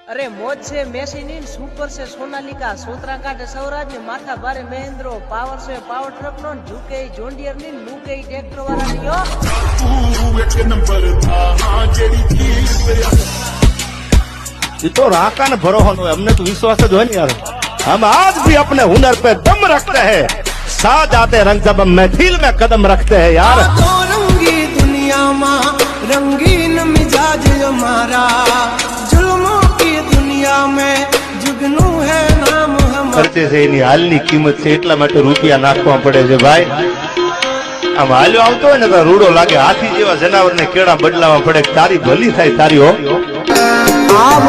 अरे मोज से मेसिनी सुपर से सोनालिका सोतरा काटे सौराज ने माथा भारे महेंद्रो पावर से पावर ट्रक नो झुके जोंडियर नी मुके ट्रैक्टर वाला नियो तू एक नंबर था हां जेडी थी ये तो राका ने भरोसा है, हमने तो विश्वास जो है नहीं यार। हम आज भी अपने हुनर पे दम रखते हैं, साथ आते रंग जब हम महफिल में कदम रखते हैं यार। तो रंगी दुनिया में रंगीन मिजाज हमारा, जुल्मों की दुनिया में जुगनू है नाम हमारा। खर्चे से एनी हालनी किंमत से એટલા માટે રૂપિયા નાખવા પડે છે ભાઈ। આમ હાલ્યો આવતો હોય ને તો રૂડો લાગે, હાથી જેવા જનાવરને કેળા બદલાવા પડે, તારી ભલી થાય તારી હો। आप